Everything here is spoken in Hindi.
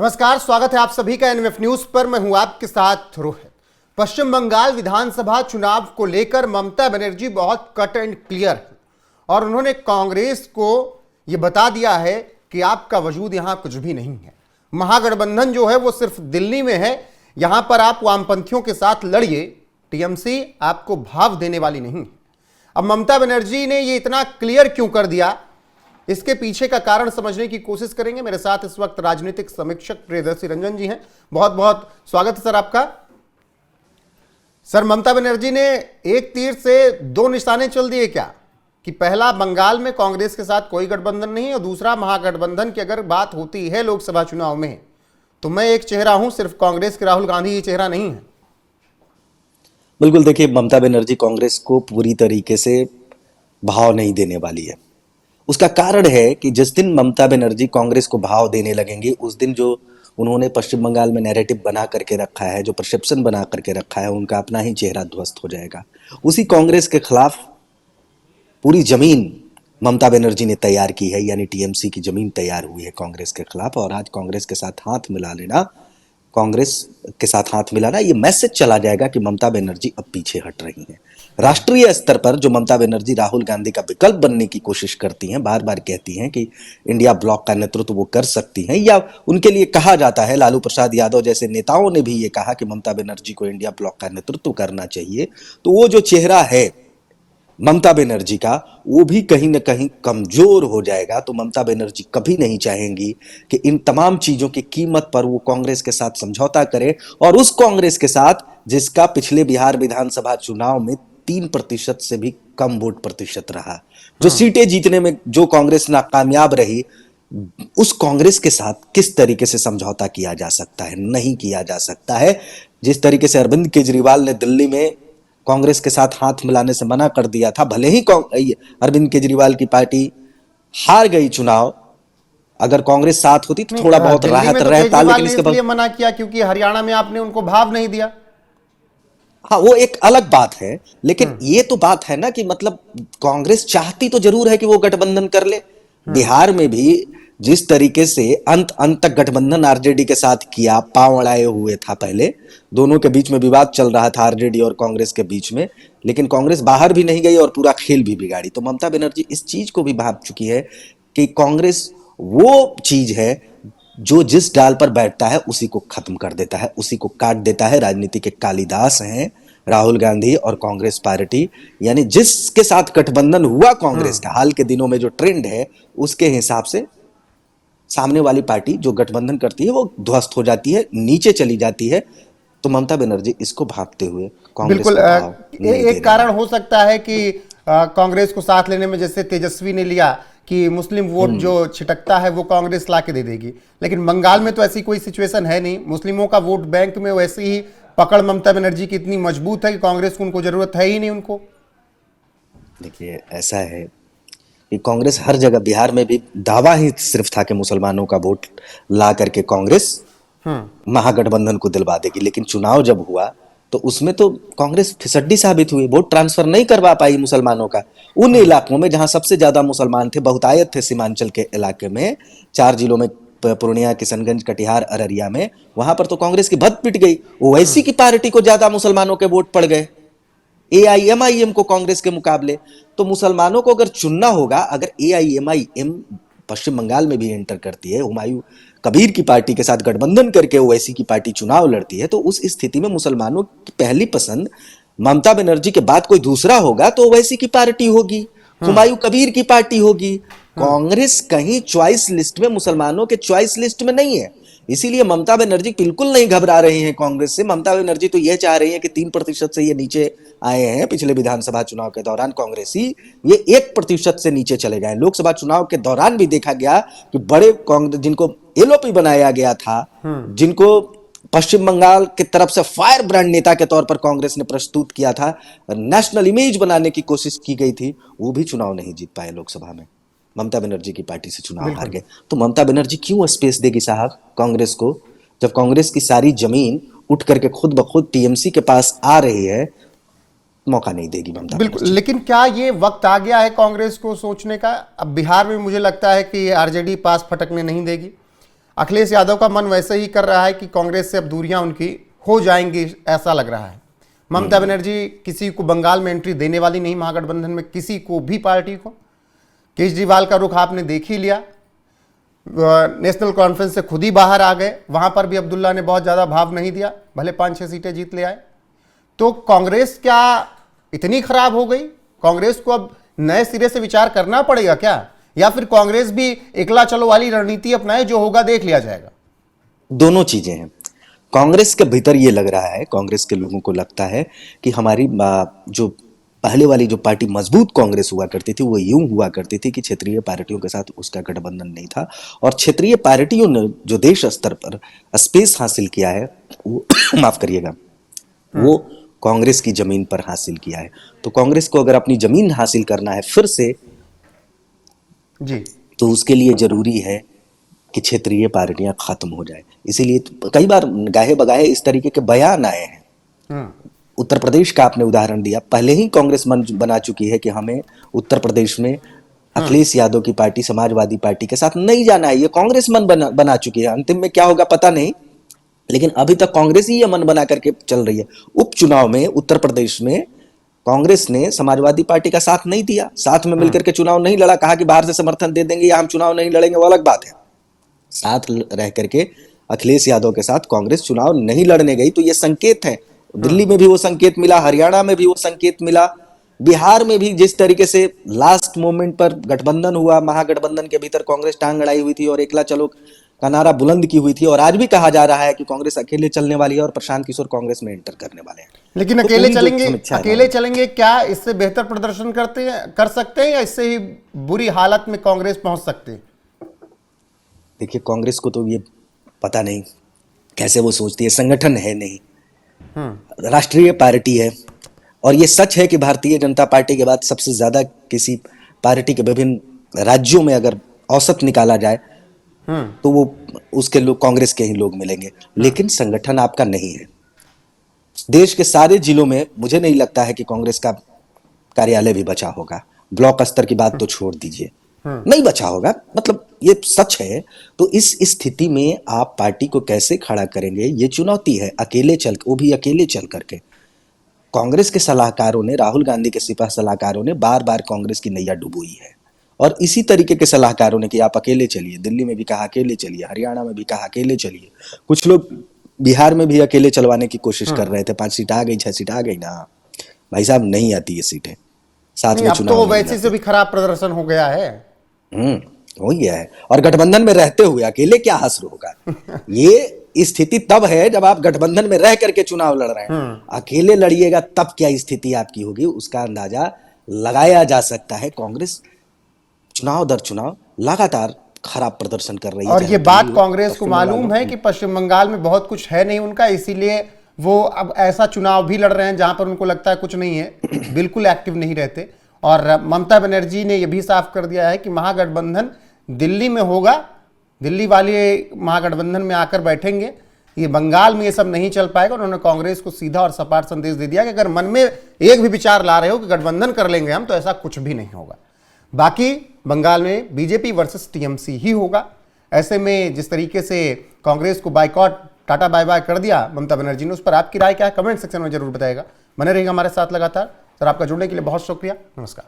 नमस्कार, स्वागत है आप सभी का एनएमएफ न्यूज पर। मैं हूं आपके साथ रोहित। पश्चिम बंगाल विधानसभा चुनाव को लेकर ममता बनर्जी बहुत कट एंड क्लियर है और उन्होंने कांग्रेस को यह बता दिया है कि आपका वजूद यहां कुछ भी नहीं है। महागठबंधन जो है वो सिर्फ दिल्ली में है, यहां पर आप वामपंथियों के साथ लड़िए, टीएमसी आपको भाव देने वाली नहीं है। अब ममता बनर्जी ने ये इतना क्लियर क्यों कर दिया, इसके पीछे का कारण समझने की कोशिश करेंगे। मेरे साथ इस वक्त राजनीतिक समीक्षक प्रियदर्शी रंजन जी हैं। बहुत बहुत स्वागत है सर आपका। सर, ममता बनर्जी ने एक तीर से दो निशाने चल दिए क्या, कि पहला बंगाल में कांग्रेस के साथ कोई गठबंधन नहीं है और दूसरा महागठबंधन की अगर बात होती है लोकसभा चुनाव में तो मैं एक चेहरा हूं, सिर्फ कांग्रेस के राहुल गांधी ये चेहरा नहीं है। बिल्कुल, देखिए, ममता बनर्जी कांग्रेस को पूरी तरीके से भाव नहीं देने वाली है। उसका कारण है कि जिस दिन ममता बनर्जी कांग्रेस को भाव देने लगेंगे, उस दिन जो उन्होंने पश्चिम बंगाल में नैरेटिव बना करके रखा है, जो परसेप्शन बना करके रखा है, उनका अपना ही चेहरा ध्वस्त हो जाएगा। उसी कांग्रेस के खिलाफ पूरी जमीन ममता बनर्जी ने तैयार की है, यानी टीएमसी की जमीन तैयार हुई है कांग्रेस के खिलाफ। और आज कांग्रेस के साथ हाथ मिला लेना, कांग्रेस के साथ हाथ मिलाना, ये मैसेज चला जाएगा कि ममता बनर्जी अब पीछे हट रही हैं। राष्ट्रीय स्तर पर जो ममता बनर्जी राहुल गांधी का विकल्प बनने की कोशिश करती हैं, बार बार कहती हैं कि इंडिया ब्लॉक का नेतृत्व वो कर सकती हैं, या उनके लिए कहा जाता है, लालू प्रसाद यादव जैसे नेताओं ने भी ये कहा कि ममता बनर्जी को इंडिया ब्लॉक का नेतृत्व करना चाहिए, तो वो जो चेहरा है ममता बनर्जी का, वो भी कहीं ना कहीं कमजोर हो जाएगा। तो ममता बनर्जी कभी नहीं चाहेंगी कि इन तमाम चीजों की कीमत पर वो कांग्रेस के साथ समझौता करे, और उस कांग्रेस के साथ जिसका पिछले बिहार विधानसभा चुनाव में 3% से भी कम वोट प्रतिशत रहा, जो सीटें जीतने में जो कांग्रेस नाकामयाब रही, उस कांग्रेस के साथ किस तरीके से समझौता किया जा सकता है? नहीं किया जा सकता है। जिस तरीके से अरविंद केजरीवाल ने दिल्ली में कांग्रेस के साथ हाथ मिलाने से मना कर दिया था, भले ही अरविंद केजरीवाल की पार्टी हार गई चुनाव, अगर कांग्रेस साथ होती तो थोड़ा बहुत राहत रहता, लेकिन इसके बाद मना किया क्योंकि हरियाणा में आपने उनको भाव नहीं दिया। हाँ, वो एक अलग बात है, लेकिन ये तो बात है ना कि मतलब कांग्रेस चाहती तो जरूर है कि वो गठबंधन कर ले। बिहार में भी जिस तरीके से अंत तक गठबंधन आरजेडी के साथ किया, पांव अड़ाए हुए था, पहले दोनों के बीच में विवाद चल रहा था, आरजेडी और कांग्रेस के बीच में, लेकिन कांग्रेस बाहर भी नहीं गई और पूरा खेल भी बिगाड़ी। तो ममता बनर्जी इस चीज को भी भाप चुकी है कि कांग्रेस वो चीज है जो जिस डाल पर बैठता है उसी को खत्म कर देता है, उसी को काट देता है। राजनीति के कालिदास हैं राहुल गांधी और कांग्रेस पार्टी, यानी जिसके साथ गठबंधन हुआ कांग्रेस का, हाल के दिनों में जो ट्रेंड है उसके हिसाब से सामने वाली पार्टी जो गठबंधन करती है वो ध्वस्त हो जाती है, नीचे चली जाती है। तो ममता बनर्जी इसको भांपते हुए कांग्रेस बिल्कुल, को भाव नहीं दे एक कारण हो सकता है कि कांग्रेस को साथ लेने में, जैसे तेजस्वी ने लिया कि मुस्लिम वोट जो छिटकता है वो कांग्रेस ला के दे देगी, लेकिन बंगाल में तो ऐसी कोई सिचुएशन है नहीं। मुस्लिमों का वोट बैंक में वैसे ही पकड़ ममता बनर्जी की इतनी मजबूत है कि कांग्रेस को उनको जरूरत है ही नहीं उनको। देखिए, ऐसा है कि कांग्रेस हर जगह, बिहार में भी दावा ही सिर्फ था कि मुसलमानों का वोट ला करके कांग्रेस महागठबंधन को दिलवा देगी, लेकिन चुनाव जब हुआ तो उसमें तो कांग्रेस फिसड्डी साबित हुई, वोट ट्रांसफर नहीं करवा पाई मुसलमानों का। उन इलाकों में जहां सबसे ज्यादा मुसलमान थे, बहुतायत थे सीमांचल के इलाके में, 4 जिलों में, पूर्णिया, किशनगंज, कटिहार, अररिया में, वहां पर तो कांग्रेस की भद पिट गई। ओवैसी की पार्टी को ज्यादा मुसलमानों के वोट पड़ गए, एआईएमआईएम को कांग्रेस के मुकाबले। तो मुसलमानों को अगर चुनना होगा, अगर एआईएमआईएम पश्चिम बंगाल में भी एंटर करती है, हुमायूं कबीर की पार्टी के साथ गठबंधन करके ओवैसी की पार्टी चुनाव लड़ती है, तो उस स्थिति में मुसलमानों की पहली पसंद ममता बनर्जी के बाद कोई दूसरा होगा तो ओवैसी की पार्टी होगी, हुमायूं कबीर की पार्टी होगी। कांग्रेस कहीं चॉइस लिस्ट में, मुसलमानों के चॉइस लिस्ट में नहीं है। इसीलिए ममता बनर्जी बिल्कुल नहीं घबरा रही हैं कांग्रेस से। ममता बनर्जी तो यह चाह रही है कि 3% से ये नीचे आए हैं पिछले विधानसभा चुनाव के दौरान कांग्रेसी, ये 1% से नीचे चले गए। लोकसभा चुनाव के दौरान भी देखा गया कि बड़े कांग्रेस जिनको एलओपी बनाया गया था, जिनको पश्चिम बंगाल की तरफ से फायर ब्रांड नेता के तौर पर कांग्रेस ने प्रस्तुत किया था, नेशनल इमेज बनाने की कोशिश की गई थी, वो भी चुनाव नहीं जीत पाए लोकसभा में, ममता बनर्जी की पार्टी से चुनाव हार गए। तो ममता बनर्जी क्यों स्पेस देगी साहब कांग्रेस को, जब कांग्रेस की सारी जमीन उठ करके खुद ब खुद टीएमसी के पास आ रही है? मौका नहीं देगी ममता। बिल्कुल, लेकिन क्या ये वक्त आ गया है कांग्रेस को सोचने का? अब बिहार में मुझे लगता है कि आरजेडी पास फटकने नहीं देगी। अखिलेश यादव का मन वैसे ही कर रहा है कि कांग्रेस से अब दूरियां उनकी हो जाएंगी, ऐसा लग रहा है। ममता बनर्जी किसी को बंगाल में एंट्री देने वाली नहीं, महागठबंधन में किसी को भी पार्टी को। केजरीवाल का रुख आपने देख ही लिया, नेशनल कॉन्फ्रेंस से खुद ही बाहर आ गए, वहां पर भी अब्दुल्ला ने बहुत ज़्यादा भाव नहीं दिया, भले 5-6 सीटें जीत ले आए। तो कांग्रेस क्या इतनी खराब हो गई? कांग्रेस को अब नए सिरे से विचार करना पड़ेगा क्या, या फिर कांग्रेस भी एकला चलो वाली रणनीति अपनाए, जो होगा देख लिया जाएगा? दोनों चीजें हैं। कांग्रेस के भीतर ये लग रहा है, कांग्रेस के लोगों को लगता है कि हमारी जो पहले वाली जो पार्टी मजबूत कांग्रेस हुआ करती थी वो यूं हुआ करती थी कि क्षेत्रीय पार्टियों के साथ उसका गठबंधन नहीं था, और क्षेत्रीय पार्टियों ने जो देश स्तर पर स्पेस हासिल किया है वो माफ करिएगा, वो कांग्रेस की जमीन पर हासिल किया है। तो कांग्रेस को अगर अपनी जमीन हासिल करना है फिर से जी, तो उसके लिए जरूरी है कि क्षेत्रीय पार्टियां खत्म हो जाए। इसीलिए कई बार गाहे बगाहे इस तरीके के बयान आए हैं। उत्तर प्रदेश का आपने उदाहरण दिया, पहले ही कांग्रेस मन बना चुकी है कि हमें उत्तर प्रदेश में अखिलेश यादव की पार्टी समाजवादी पार्टी के साथ नहीं जाना है। ये कांग्रेस मन बना चुकी है। अंतिम में क्या होगा पता नहीं, लेकिन अभी तक कांग्रेस ही ये मन बना करके चल रही है। उपचुनाव में उत्तर प्रदेश में कांग्रेस ने समाजवादी पार्टी का साथ नहीं दिया, साथ में मिलकर के चुनाव नहीं लड़ा, कहा कि बाहर से समर्थन दे देंगे या हम चुनाव नहीं लड़ेंगे, वो अलग बात है। साथ रह करके अखिलेश यादव के साथ कांग्रेस चुनाव नहीं लड़ने गई, तो ये संकेत है। दिल्ली में भी वो संकेत मिला, हरियाणा में भी वो संकेत मिला, बिहार में भी जिस तरीके से लास्ट मोमेंट पर गठबंधन हुआ, महागठबंधन के भीतर कांग्रेस टांग अड़ाई हुई थी और एकला चलो का नारा बुलंद की हुई थी, और आज भी कहा जा रहा है कि कांग्रेस अकेले चलने वाली है और प्रशांत किशोर कांग्रेस में एंटर करने वाले हैं। लेकिन तो अकेले चलेंगे क्या इससे बेहतर प्रदर्शन कर सकते हैं, या इससे ही बुरी हालत में कांग्रेस पहुंच सकते हैं? देखिए, कांग्रेस को तो ये पता नहीं कैसे वो सोचती है, संगठन है नहीं, राष्ट्रीय पार्टी है, और ये सच है कि भारतीय जनता पार्टी के बाद सबसे ज्यादा किसी पार्टी के विभिन्न राज्यों में अगर औसत निकाला जाए तो वो उसके लोग कांग्रेस के ही लोग मिलेंगे, लेकिन संगठन आपका नहीं है। देश के सारे जिलों में मुझे नहीं लगता है कि कांग्रेस का कार्यालय भी बचा होगा। ब्लॉक स्तर की बात तो छोड़ दीजिए, नहीं बचा होगा, मतलब ये सच है। तो इस स्थिति में आप पार्टी को कैसे खड़ा करेंगे, ये चुनौती है। वो भी अकेले चल करके। कांग्रेस के सलाहकारों ने, राहुल गांधी के सिपह सलाहकारों ने बार बार कांग्रेस की नैया डुबोई है, और इसी तरीके के सलाहकारों ने कि आप अकेले चलिए, दिल्ली में भी कहा अकेले चलिए, हरियाणा में भी कहा अकेले चलिए, कुछ लोग बिहार में भी अकेले चलवाने की कोशिश कर रहे थे। 5 सीट आ गई, 6 सीट आ गई ना भाई साहब, नहीं आती ये सीटें, साथ में चुनाव तो वैसे से भी खराब प्रदर्शन हो गया है। हो गया है, और गठबंधन में रहते हुए अकेले क्या हासिल होगा। ये स्थिति तब है जब आप गठबंधन में रह करके चुनाव लड़ रहे हैं। अकेले लड़िएगा तब क्या स्थिति आपकी होगी, उसका अंदाजा लगाया जा सकता है। कांग्रेस चुनाव दर चुनाव लगातार खराब प्रदर्शन कर रही है, और ये बात कांग्रेस को मालूम है कि पश्चिम बंगाल में बहुत कुछ है नहीं उनका, इसीलिए वो अब ऐसा चुनाव भी लड़ रहे हैं जहां पर उनको लगता है कुछ नहीं है, बिल्कुल एक्टिव नहीं रहते। और ममता बनर्जी ने यह भी साफ कर दिया है कि महागठबंधन दिल्ली में होगा, दिल्ली वाले महागठबंधन में आकर बैठेंगे, ये बंगाल में ये सब नहीं चल पाएगा। उन्होंने कांग्रेस को सीधा और सपाट संदेश दे दिया कि अगर मन में एक भी विचार ला रहे हो कि गठबंधन कर लेंगे हम, तो ऐसा कुछ भी नहीं होगा। बाकी बंगाल में बीजेपी वर्सेस टीएमसी ही होगा। ऐसे में जिस तरीके से कांग्रेस को बाइकॉट, टाटा बाय बाय कर दिया ममता बनर्जी ने, उस पर आपकी राय क्या है, कमेंट सेक्शन में जरूर बताएगा। बने रहिएगा हमारे साथ लगातार। सर, आपका जुड़ने के लिए बहुत शुक्रिया। नमस्कार।